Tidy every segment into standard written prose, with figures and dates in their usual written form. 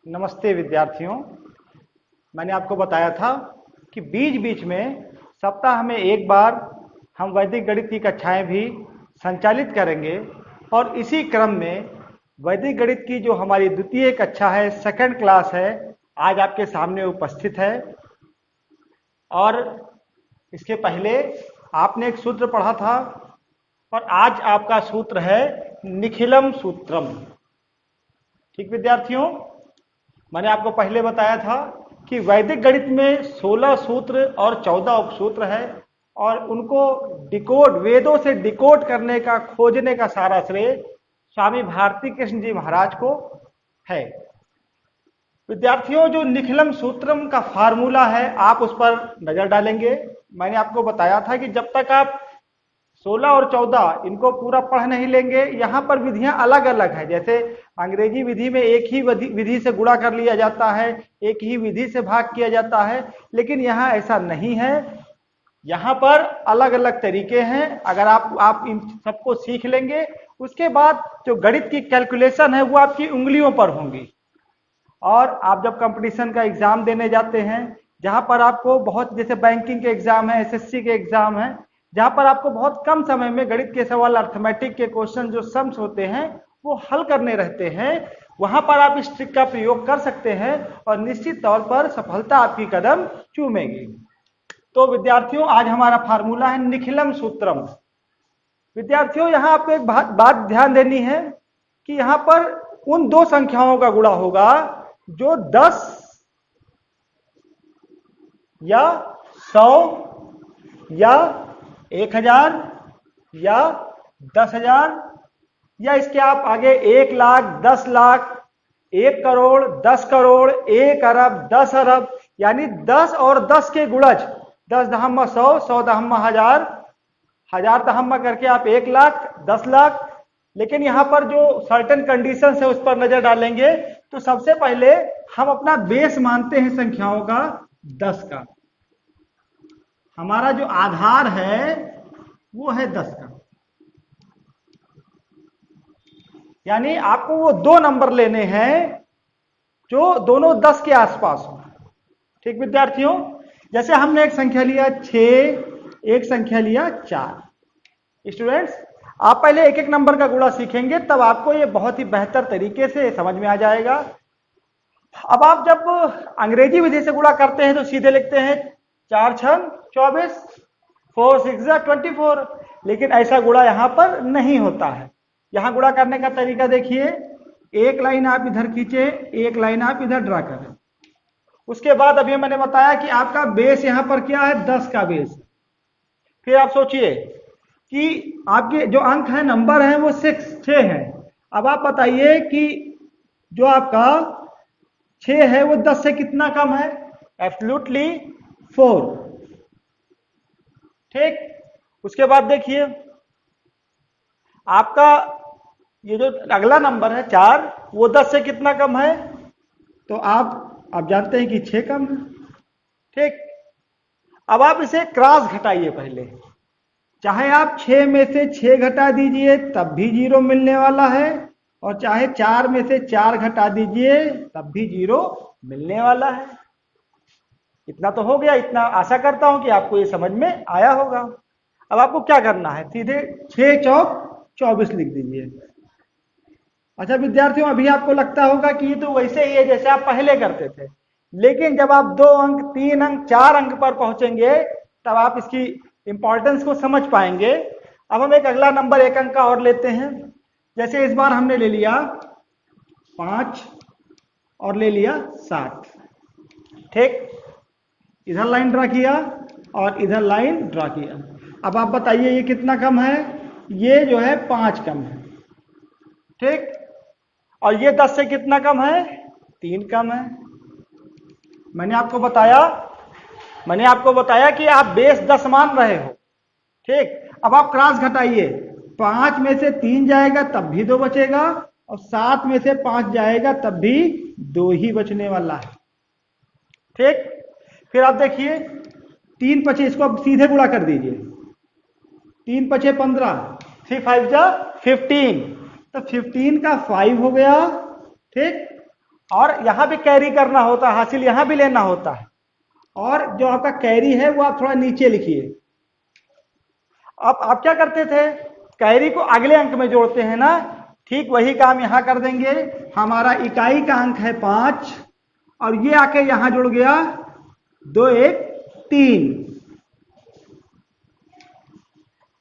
नमस्ते विद्यार्थियों। मैंने आपको बताया था कि बीच बीच में सप्ताह में एक बार हम वैदिक गणित की कक्षाएं भी संचालित करेंगे और इसी क्रम में वैदिक गणित की जो हमारी द्वितीय कक्षा है, सेकंड क्लास है, आज आपके सामने उपस्थित है। और इसके पहले आपने एक सूत्र पढ़ा था और आज आपका सूत्र है निखिलम सूत्रम। ठीक विद्यार्थियों, मैंने आपको पहले बताया था कि वैदिक गणित में 16 सूत्र और 14 उपसूत्र है और उनको डिकोड, वेदों से डिकोड करने का, खोजने का सारा श्रेय स्वामी भारती कृष्ण जी महाराज को है। विद्यार्थियों, जो निखिलम सूत्रम का फार्मूला है आप उस पर नजर डालेंगे। मैंने आपको बताया था कि जब तक आप 16 और 14 इनको पूरा पढ़ नहीं लेंगे, यहाँ पर विधियां अलग अलग है। जैसे अंग्रेजी विधि में एक ही विधि से गुणा कर लिया जाता है, एक ही विधि से भाग किया जाता है, लेकिन यहाँ ऐसा नहीं है। यहाँ पर अलग अलग तरीके हैं। अगर आप इन सबको सीख लेंगे, उसके बाद जो गणित की कैलकुलेशन है वो आपकी उंगलियों पर होंगी। और आप जब कंपटीशन का एग्जाम देने जाते हैं, जहां पर आपको बहुत, जैसे बैंकिंग के एग्जाम है, एसएससी के एग्जाम है, जहां पर आपको बहुत कम समय में गणित के सवाल, अर्थमेटिक के क्वेश्चन जो सम्स होते हैं वो हल करने रहते हैं, वहां पर आप इस ट्रिक का प्रयोग कर सकते हैं और निश्चित तौर पर सफलता आपकी कदम चूमेगी। तो विद्यार्थियों, आज हमारा फार्मूला है निखिलम सूत्रम। विद्यार्थियों, यहां आपको एक बात ध्यान देनी है कि यहां पर उन दो संख्याओं का गुणा होगा जो 10 या 100 या 1000 या 10,000 या इसके आप आगे 1 लाख, 10 लाख, 1 करोड़, 10 करोड़, 1 अरब, 10 अरब, यानी 10 और 10 के गुणज, 10 दहम्मा 100, 100 दहम्मा 1000, 1000 दहम्मा करके आप 1 लाख, 10 लाख। लेकिन यहां पर जो सर्टेन कंडीशंस है उस पर नजर डालेंगे तो सबसे पहले हम अपना बेस मानते हैं संख्याओं का 10 का। हमारा जो आधार है वो है 10 का, यानी आपको वो दो नंबर लेने हैं जो दोनों 10 के आसपास हो। ठीक विद्यार्थियों, जैसे हमने एक संख्या लिया 6, एक संख्या लिया 4। स्टूडेंट्स, आप पहले एक एक नंबर का गुणा सीखेंगे, तब आपको ये बहुत ही बेहतर तरीके से समझ में आ जाएगा। अब आप जब अंग्रेजी विधि से गुणा करते हैं तो सीधे लिखते हैं 4 छंग 24, 4 6 24, लेकिन ऐसा गुणा यहां पर नहीं होता है। यहां गुणा करने का तरीका देखिए, एक लाइन आप इधर खींचे, एक लाइन आप इधर ड्रा करें। उसके बाद अभी मैंने बताया कि आपका बेस यहां पर क्या है, 10 का बेस। फिर आप सोचिए कि आपके जो अंक है, नंबर है, वो 6 है। अब आप बताइए कि जो आपका 6 है वो 10 से कितना कम है? एब्सोल्युटली 4। ठीक। उसके बाद देखिए आपका ये जो अगला नंबर है 4, वो 10 से कितना कम है? तो आप जानते हैं कि 6 कम है। ठीक। अब आप इसे क्रॉस घटाइए पहले। चाहे आप 6 में से 6 घटा दीजिए तब भी 0 मिलने वाला है, और चाहे 4 में से 4 घटा दीजिए तब भी 0 मिलने वाला है। इतना तो हो गया। इतना आशा करता हूं कि आपको ये समझ में आया होगा। अब आपको क्या करना है, सीधे 6 चौक 24 लिख दीजिए। अच्छा विद्यार्थियों, अभी आपको लगता होगा कि ये तो वैसे ही है जैसे आप पहले करते थे, लेकिन जब आप 2 अंक, 3 अंक, 4 अंक पर पहुंचेंगे तब आप इसकी इंपॉर्टेंस को समझ पाएंगे। अब हम एक अगला नंबर 1 अंक का और लेते हैं। जैसे इस बार हमने ले लिया 5 और ले लिया 7। ठीक। इधर लाइन ड्रा किया और इधर लाइन ड्रा किया। अब आप बताइए ये कितना कम है? ये जो है 5 कम है। ठीक। और ये 10 से कितना कम है? 3 कम है। मैंने आपको बताया कि आप बेस 10 मान रहे हो। ठीक। अब आप क्रॉस घटाइए, 5 में से 3 जाएगा तब भी 2 बचेगा, और 7 में से 5 जाएगा तब भी 2 ही बचने वाला है। ठीक। फिर आप देखिए 3 पचे, इसको आप सीधे गुणा कर दीजिए। 3 पचे 15, 3 5 जा 15, तो 15 का 5 हो गया। ठीक। और यहां भी कैरी करना होता है, हासिल यहां भी लेना होता है। और जो आपका कैरी है वो आप थोड़ा नीचे लिखिए। अब आप क्या करते थे, कैरी को अगले अंक में जोड़ते हैं ना, ठीक वही काम यहां कर देंगे। हमारा इकाई का अंक है 5 और ये आके यहां जुड़ गया 2 1 3।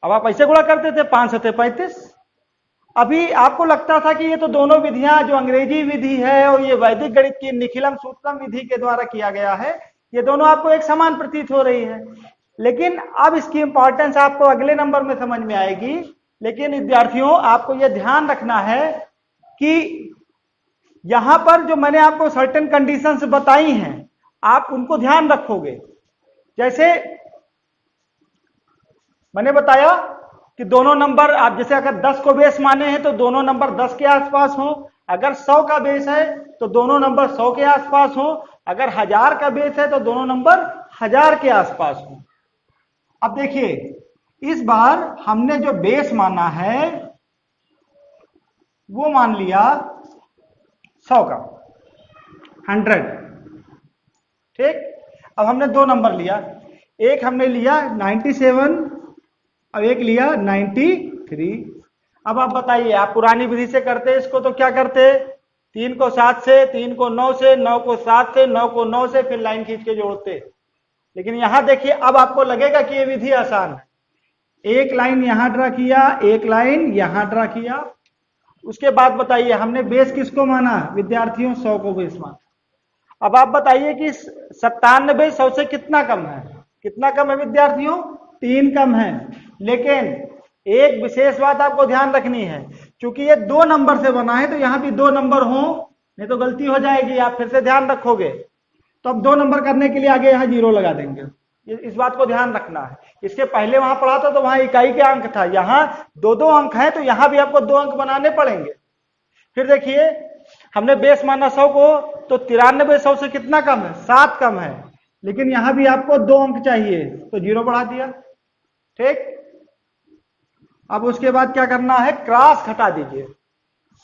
अब आप ऐसे गुणा करते थे, 5 7 35। अभी आपको लगता था कि ये तो दोनों विधियां, जो अंग्रेजी विधि है और ये वैदिक गणित की निखिलम सूत्रम विधि के द्वारा किया गया है, ये दोनों आपको एक समान प्रतीत हो रही है। लेकिन अब इसकी इंपॉर्टेंस आपको अगले नंबर में समझ में आएगी। लेकिन विद्यार्थियों, आपको यह ध्यान रखना है कि यहां पर जो मैंने आपको सर्टेन कंडीशंस बताई हैं, आप उनको ध्यान रखोगे। जैसे मैंने बताया कि दोनों नंबर, आप जैसे अगर 10 को बेस माने हैं तो दोनों नंबर 10 के आसपास हो। अगर 100 का बेस है तो दोनों नंबर 100 के आसपास हो। अगर 1000 का बेस है तो दोनों नंबर 1000 के आसपास हो। अब देखिए, इस बार हमने जो बेस माना है वो मान लिया 100 का, 100। ठीक, अब हमने दो नंबर लिया, एक हमने लिया 97 और एक लिया 93। अब आप बताइए, आप पुरानी विधि से करते इसको तो क्या करते, 3 को 7 से, 3 को 9 से, 9 को 7 से, 9 को 9 से, फिर लाइन खींच के जोड़ते। लेकिन यहां देखिए, अब आपको लगेगा कि ये विधि आसान है। एक लाइन यहां ड्रा किया, एक लाइन यहां ड्रा किया। उसके बाद बताइए, हमने बेस किसको माना विद्यार्थियों, 100 को बेस माना। अब आप बताइए कि 97 100 से कितना कम है, कितना कम है विद्यार्थियों, 3 कम है। लेकिन एक विशेष बात आपको ध्यान रखनी है, क्योंकि ये 2 नंबर से बना है तो यहां भी 2 नंबर हो, नहीं तो गलती हो जाएगी। आप फिर से ध्यान रखोगे तो अब 2 नंबर करने के लिए आगे यहां 0 लगा देंगे। इस बात को ध्यान रखना है। इसके पहले वहां पढ़ा था तो वहां इकाई के अंक था, यहां 2 अंक है तो यहां भी आपको 2 अंक बनाने पड़ेंगे। फिर देखिए, हमने बेस माना 100 को, तो 93 100 से कितना कम है, 7 कम है। लेकिन यहां भी आपको 2 अंक चाहिए तो 0 बढ़ा दिया। ठीक, अब उसके बाद क्या करना है, क्रॉस घटा दीजिए।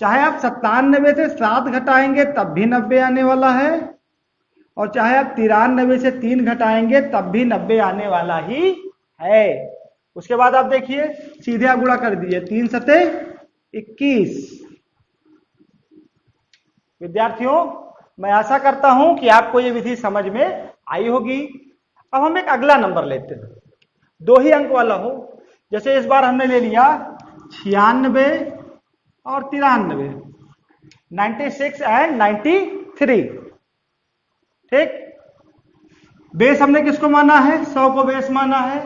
चाहे आप 97 से 7 घटाएंगे तब भी 90 आने वाला है, और चाहे आप 93 से 3 घटाएंगे तब भी 90 आने वाला ही है। उसके बाद आप देखिए, सीधे आप गुणा कर दीजिए, 3 सते 21। विद्यार्थियों, मैं आशा करता हूं कि आपको ये विधि समझ में आई होगी। अब हम एक अगला नंबर लेते हैं, 2 ही अंक वाला हो। जैसे इस बार हमने ले लिया 96 और 93, 96 एंड 93। ठीक, बेस हमने किसको माना है, 100 को बेस माना है।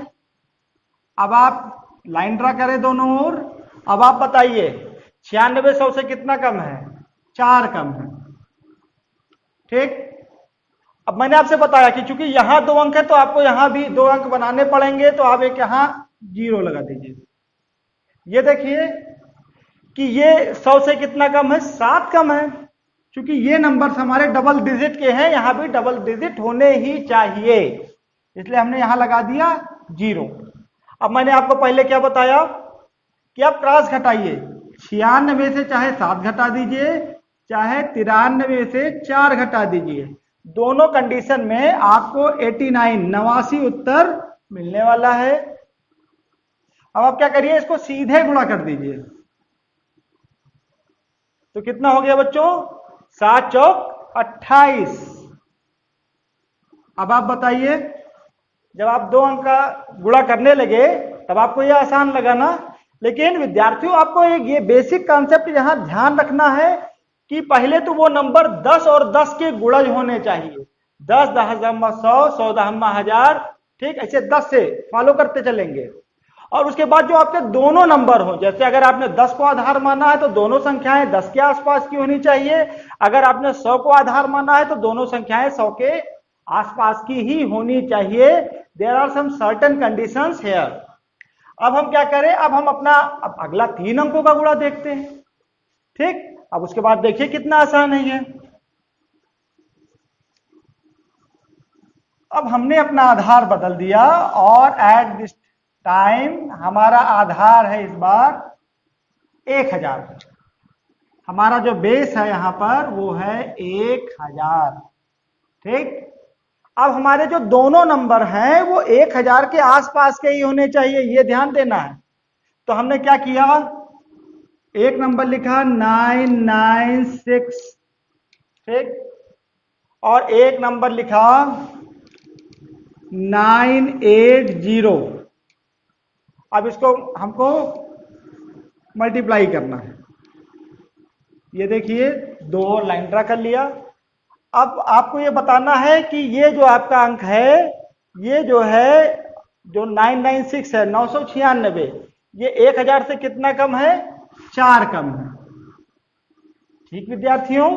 अब आप लाइन ड्रा करें दोनों ओर। अब आप बताइए, 96 100 से कितना कम है, 4 कम है। ठीक, अब मैंने आपसे बताया कि चूंकि यहां 2 अंक है तो आपको यहां भी 2 अंक बनाने पड़ेंगे, तो आप एक यहां 0 लगा दीजिए। ये देखिए कि ये 100 से कितना कम है, 7 कम है। क्योंकि ये नंबर्स हमारे डबल डिजिट के हैं, यहां भी डबल डिजिट होने ही चाहिए, इसलिए हमने यहां लगा दिया 0। अब मैंने आपको पहले क्या बताया कि आप क्रॉस घटाइए, 96 से चाहे 7 घटा दीजिए, चाहे 93 से 4 घटा दीजिए, दोनों कंडीशन में आपको 89 उत्तर मिलने वाला है। अब आप क्या करिए, इसको सीधे गुणा कर दीजिए। तो कितना हो गया बच्चों, 7 चौक 28। अब आप बताइए, जब आप 2 अंक का गुणा करने लगे तब आपको यह आसान लगा ना। लेकिन विद्यार्थियों, आपको एक ये बेसिक कॉन्सेप्ट यहां ध्यान रखना है कि पहले तो वो नंबर 10 और 10 के गुणज होने चाहिए। 10 10 100, 100 1000। ठीक, ऐसे 10 से फॉलो करते चलेंगे। और उसके बाद जो आपके दोनों नंबर हो, जैसे अगर आपने 10 को आधार माना है तो दोनों संख्याएं 10 के आसपास की होनी चाहिए। अगर आपने 100 को आधार माना है तो दोनों संख्याएं 100 के आसपास की ही होनी चाहिए। There are some certain conditions here. अब हम क्या करें, अब हम अपना अगला 3 अंकों का गुणा देखते हैं। ठीक, अब उसके बाद देखिए कितना आसान है ये। अब हमने अपना आधार बदल दिया और एट दिस टाइम हमारा आधार है इस बार 1000। हमारा जो बेस है यहां पर वो है 1000। ठीक, अब हमारे जो दोनों नंबर हैं वो 1000 के आसपास के ही होने चाहिए, ये ध्यान देना है। तो हमने क्या किया, एक नंबर लिखा 996, ठीक, और एक नंबर लिखा 980। अब इसको हमको मल्टीप्लाई करना है। ये देखिए, दो लाइन ड्रा कर लिया। अब आपको ये बताना है कि ये जो आपका अंक है, ये जो है जो 996 है, 996, ये 1000 से कितना कम है, 4 कम है। ठीक विद्यार्थियों,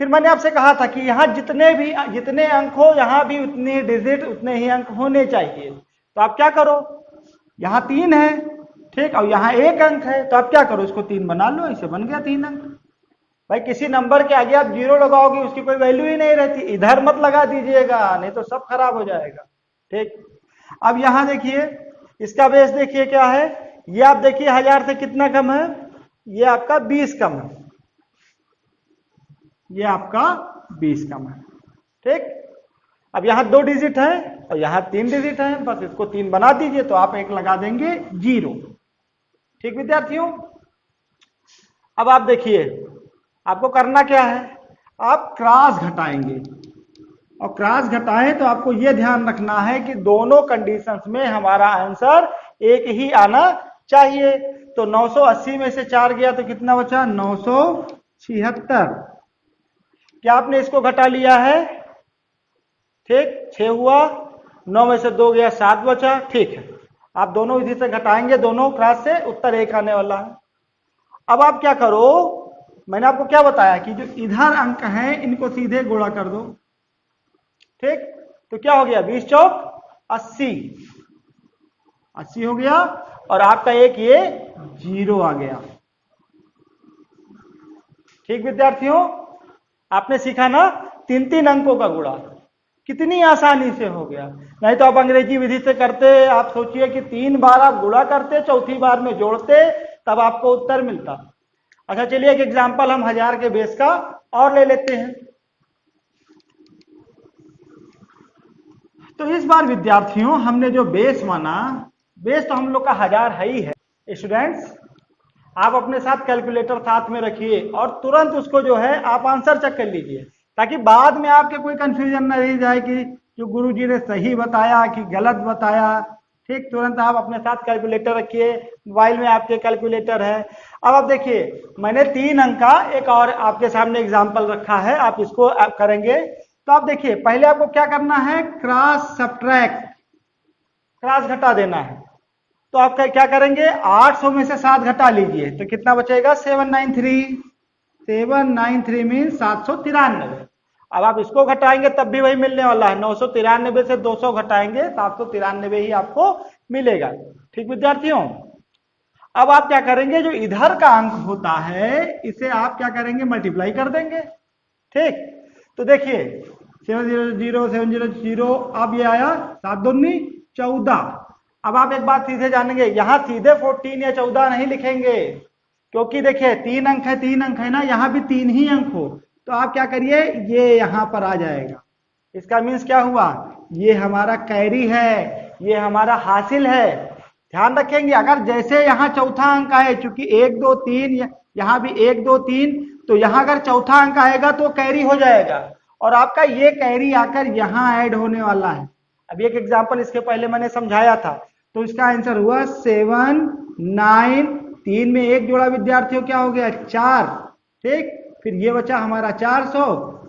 फिर मैंने आपसे कहा था कि यहां जितने अंक हो, यहां भी उतने डिजिट, उतने ही अंक होने चाहिए। तो आप क्या करो, यहां 3 है, ठीक, और यहां 1 अंक है, तो आप क्या करो, इसको 3 बना लो, इसे बन गया 3 अंक। भाई किसी नंबर के आगे आप 0 लगाओगे उसकी कोई वैल्यू ही नहीं रहती, इधर मत लगा दीजिएगा, नहीं तो सब खराब हो जाएगा। ठीक, अब यहां देखिए, इसका बेस देखिए क्या है, ये आप देखिए 1000 से कितना कम है, ये आपका 20 कम है, ये आपका 20 कम है। ठीक, अब यहां 2 डिजिट है और यहां 3 डिजिट है, बस इसको 3 बना दीजिए तो आप एक लगा देंगे 0। ठीक विद्यार्थियों, अब आप देखिए, आपको करना क्या है, आप क्रॉस घटाएंगे, और क्रॉस घटाएं तो आपको यह ध्यान रखना है कि दोनों कंडीशंस में हमारा आंसर एक ही आना चाहिए। तो 980 में से 4 गया तो कितना बचा, 976। क्या आपने इसको घटा लिया है, ठीक, 6 हुआ, 9 में से 2 गया, 7 बचा। ठीक है, आप दोनों विधि से घटाएंगे, दोनों क्रॉस से, उत्तर 1 आने वाला है। अब आप क्या करो, मैंने आपको क्या बताया कि जो इधर अंक हैं इनको सीधे गुणा कर दो। ठीक, तो क्या हो गया, 20 चौक 80, 80 हो गया, और आपका एक ये 0 आ गया। ठीक विद्यार्थियों, आपने सीखा ना 3-3 अंकों का गुणा, कितनी आसानी से हो गया। नहीं तो आप अंग्रेजी विधि से करते, आप सोचिए कि 3 बार आप गुणा करते, चौथी बार में जोड़ते, तब आपको उत्तर मिलता। अच्छा चलिए, एक एग्जांपल हम 1000 के बेस का और ले लेते हैं। तो इस बार विद्यार्थियों हमने जो बेस माना, बेस तो हम लोग का 1000 है ही है। स्टूडेंट्स, आप अपने साथ कैलकुलेटर साथ में रखिए और तुरंत उसको जो है आप आंसर चेक कर लीजिए, ताकि बाद में आपके कोई कंफ्यूजन न रह जाए कि जो गुरुजी ने सही बताया कि गलत बताया। ठीक, तुरंत आप अपने साथ कैलकुलेटर रखिए, मोबाइल में आपके कैलकुलेटर है। अब आप देखिए, मैंने 3 अंक का एक और आपके सामने एग्जाम्पल रखा है, आप इसको आप करेंगे। तो आप देखिए, पहले आपको क्या करना है, क्रॉस सब्ट्रैक्ट, क्रॉस घटा देना है। तो आप क्या करेंगे, 800 में से 7 घटा लीजिए तो कितना बचेगा, 793। 793 मीन 793। अब आप इसको घटाएंगे तब भी वही मिलने वाला है, 993 से 200 घटाएंगे 793 ही आपको मिलेगा। ठीक विद्यार्थियों, अब आप क्या करेंगे, जो इधर का अंक होता है इसे आप क्या करेंगे, मल्टीप्लाई कर देंगे। ठीक, तो देखिए 700, अब ये आया 7 दूनी 14। अब आप एक बात सीधे जानेंगे, यहां सीधे 14 या 14 नहीं लिखेंगे, क्योंकि देखिए 3 अंक है, 3 अंक है ना, यहां भी 3 ही अंक हो, तो आप क्या करिए, ये यहां पर आ जाएगा। इसका मीन्स क्या हुआ, ये हमारा कैरी है, ये हमारा हासिल है। ध्यान रखेंगे, अगर जैसे यहां चौथा अंक आए, चूंकि 1 2 3, यहां भी 1 2 3, तो यहां अगर चौथा अंक आएगा तो कैरी हो जाएगा, और आपका ये कैरी आकर यहां ऐड होने वाला है। अभी एक एग्जांपल इसके पहले मैंने समझाया था, तो इसका आंसर हुआ 7 9, 3 में 1 जोड़ा विद्यार्थियों, क्या हो गया, 4। ठीक, फिर ये बचा हमारा 400,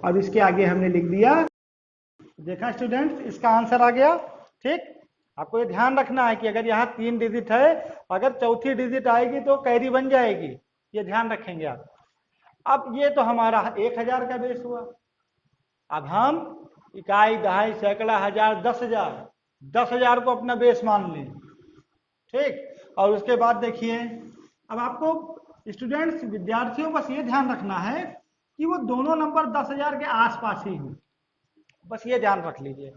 और इसके आगे हमने लिख दिया। देखा स्टूडेंट्स, इसका आंसर आ गया। ठीक, आपको ये ध्यान रखना है कि अगर यहाँ 3 डिजिट है, अगर चौथी डिजिट आएगी तो कैरी बन जाएगी, ये ध्यान रखेंगे आप। अब ये तो हमारा 1000 का बेस हुआ। अब हम इकाई, दहाई, सैकड़ा, हजार, 10,000, 10,000 को अपना बेस मान लें। ठीक, और उसके बाद देखिए, अब आपको स्टूडेंट्स, विद्यार्थियों, बस ये ध्यान रखना है कि वो दोनों नंबर 10,000 के आसपास ही हो, बस ये ध्यान रख लीजिए।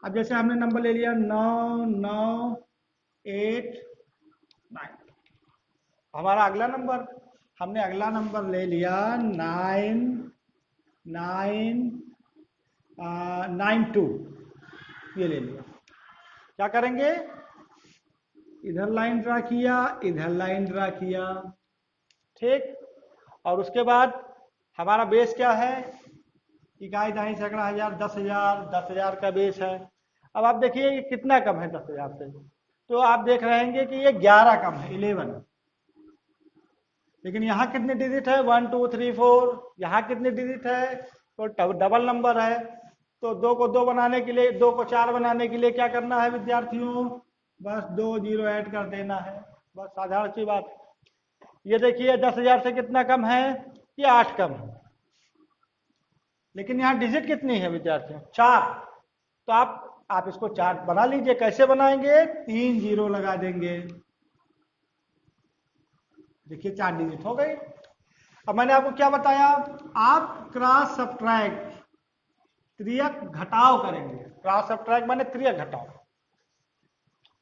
अब जैसे हमने नंबर ले लिया 9989, हमारा अगला नंबर हमने अगला नंबर ले लिया 9992, ये ले लिया। क्या करेंगे, इधर लाइन ड्रा किया, इधर लाइन ड्रा किया, ठीक। और उसके बाद हमारा बेस क्या है, इकाई दहाई सैकड़ा हजार, 10,000, 10,000 का बेस है। अब आप देखिए ये कितना कम है 10,000 से, तो आप देख रहे हैं कि ये 11 कम है, 11। लेकिन यहाँ कितने डिजिट है, 1 2 3 4, यहाँ कितने डिजिट है, तो डबल नंबर है। तो 2 को 2 बनाने के लिए, 2 को 4 बनाने के लिए क्या करना है विद्यार्थियों, बस 2 0 ऐड कर देना है, बस साधारण सी बात। ये देखिए 10,000 से कितना कम है, ये 8 कम है। लेकिन यहाँ डिजिट कितनी है विद्यार्थियों, 4। तो आप इसको 4 बना लीजिए। कैसे बनाएंगे, 3 0 लगा देंगे, देखिए 4 डिजिट हो गई। अब मैंने आपको क्या बताया, आप क्रॉस सब्ट्रैक्ट, त्रियक घटाव करेंगे। क्रॉस सब्ट्रैक्ट माने त्रियक घटाव।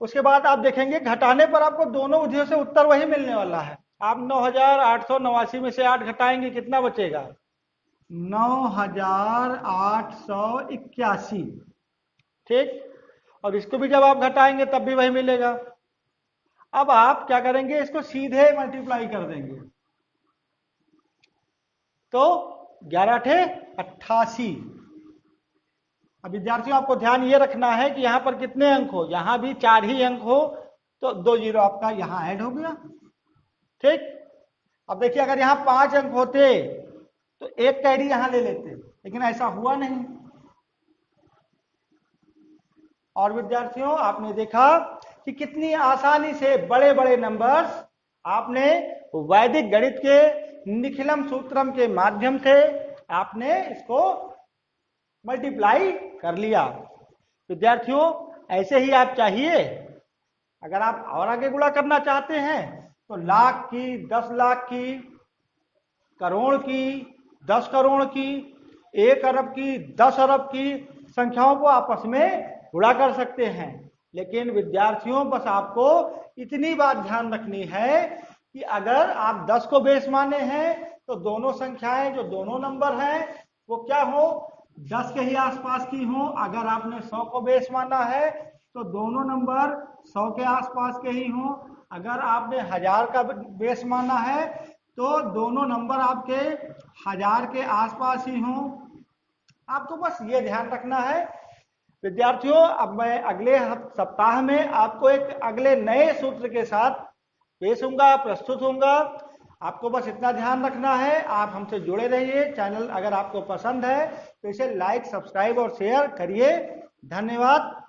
उसके बाद आप देखेंगे घटाने पर आपको दोनों विधियों से उत्तर वही मिलने वाला है। आप 9,889 में से 8 घटाएंगे, कितना बचेगा, 9,881, ठीक। और इसको भी जब आप घटाएंगे तब भी वही मिलेगा। अब आप क्या करेंगे, इसको सीधे मल्टीप्लाई कर देंगे, तो 11 × 88। अब विद्यार्थियों आपको ध्यान ये रखना है कि यहां पर कितने अंक हो, यहां भी 4 ही अंक हो, तो 2 0 आपका यहां ऐड हो गया, ठीक। अब देखिए अगर यहां 5 अंक होते तो एक कैरी यहां ले लेते, लेकिन ऐसा हुआ नहीं। और विद्यार्थियों आपने देखा कि कितनी आसानी से बड़े बड़े नंबर्स आपने वैदिक गणित के निखिलम सूत्रम के माध्यम से आपने इसको मल्टीप्लाई कर लिया। विद्यार्थियों ऐसे ही आप चाहिए, अगर आप और आगे गुणा करना चाहते हैं तो लाख की, 10 लाख की, करोड़ की, 10 करोड़ की, 1 अरब की, 10 अरब की संख्याओं को आपस में गुणा कर सकते हैं। लेकिन विद्यार्थियों बस आपको इतनी बात ध्यान रखनी है कि अगर आप 10 को बेस माने हैं तो दोनों संख्याएं, जो दोनों नंबर हैं वो क्या हो, 10 के ही आसपास की हो। अगर आपने 100 को बेस माना है तो दोनों नंबर 100 के आसपास के ही हो। अगर आपने 1000 का बेस माना है तो दोनों नंबर आपके 1000 के आसपास ही हो। आपको बस ये ध्यान रखना है। विद्यार्थियों अब मैं अगले सप्ताह में आपको एक अगले नए सूत्र के साथ पेश होऊंगा, प्रस्तुत होऊंगा। आपको बस इतना ध्यान रखना है, आप हमसे जुड़े रहिए। चैनल अगर आपको पसंद है तो इसे लाइक, सब्सक्राइब और शेयर करिए। धन्यवाद।